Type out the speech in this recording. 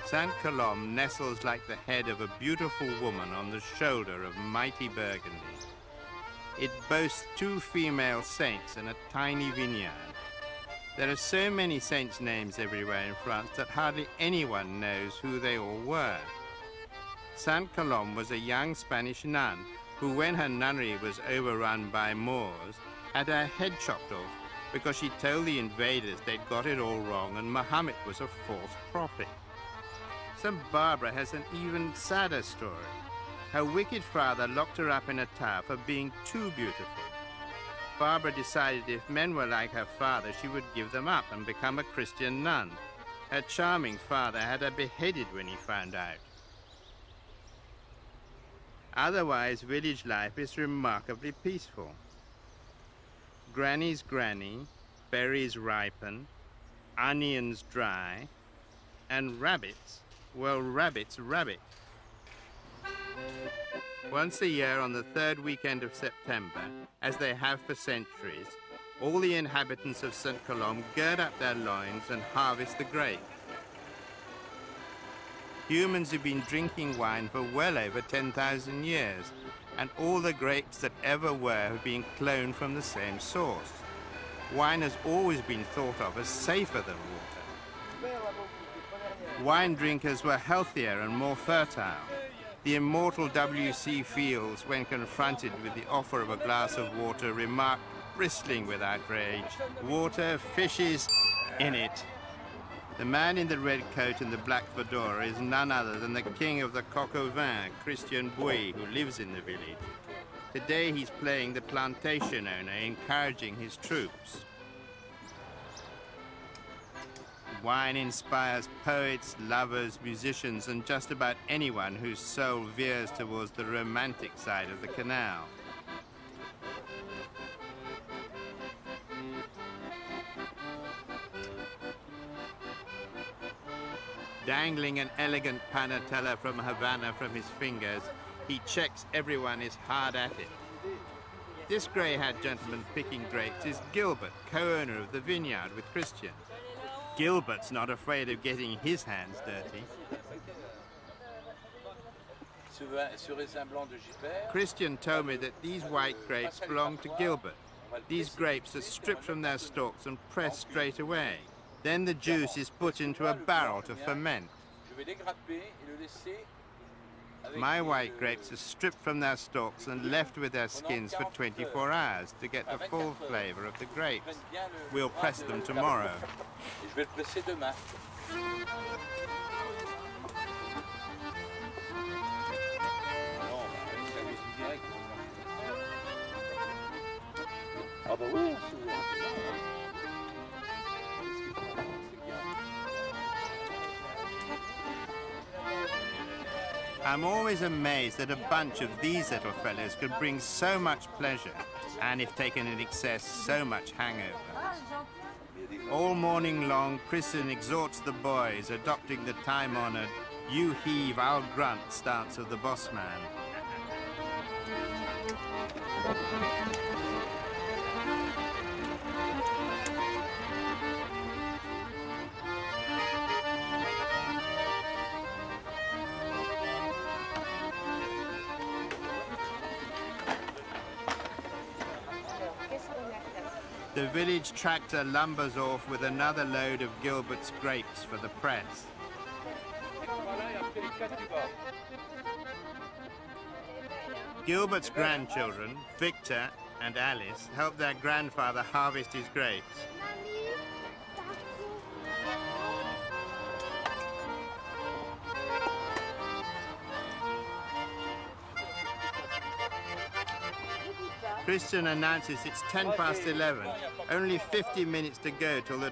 Ste Colombe nestles like the head of a beautiful woman on the shoulder of mighty Burgundy. It boasts 2 female saints and a tiny vineyard. There are so many saints' names everywhere in France that hardly anyone knows who they all were. Ste Colombe was a young Spanish nun who, when her nunnery was overrun by Moors, had her head chopped off because she told the invaders they'd got it all wrong and Muhammad was a false prophet. St. Barbara has an even sadder story. Her wicked father locked her up in a tower for being too beautiful. Barbara decided if men were like her father, she would give them up and become a Christian nun. Her charming father had her beheaded when he found out. Otherwise, village life is remarkably peaceful. Granny's granny, berries ripen, onions dry, and rabbits, well, rabbits rabbit. Once a year on the 3rd weekend of September, as they have for centuries, all the inhabitants of Ste Colombe gird up their loins and harvest the grape. Humans have been drinking wine for well over 10,000 years, and all the grapes that ever were have been cloned from the same source. Wine has always been thought of as safer than water. Wine drinkers were healthier and more fertile. The immortal W.C. Fields, when confronted with the offer of a glass of water, remarked, bristling with outrage, "Water, fishes in it." The man in the red coat and the black fedora is none other than the king of the coq au vin, Christian Bouy, who lives in the village. Today he's playing the plantation owner, encouraging his troops. Wine inspires poets, lovers, musicians, and just about anyone whose soul veers towards the romantic side of the canal. Dangling an elegant panatella from Havana from his fingers, he checks everyone is hard at it. This grey-haired gentleman picking grapes is Gilbert, co-owner of the vineyard with Christian. Gilbert's not afraid of getting his hands dirty. Christian told me that these white grapes belong to Gilbert. These grapes are stripped from their stalks and pressed straight away. Then the juice is put into a barrel to ferment. My white grapes are stripped from their stalks and left with their skins for 24 hours to get the full flavor of the grapes. We'll press them tomorrow. I'm always amazed that a bunch of these little fellows could bring so much pleasure, and if taken in excess, so much hangover. All morning long, Christian exhorts the boys, adopting the time-honored "you heave, I'll grunt" stance of the boss man. The village tractor lumbers off with another load of Gilbert's grapes for the press. Gilbert's grandchildren, Victor and Alice, help their grandfather harvest his grapes. Christian announces it's 11:10, only 50 minutes to go till the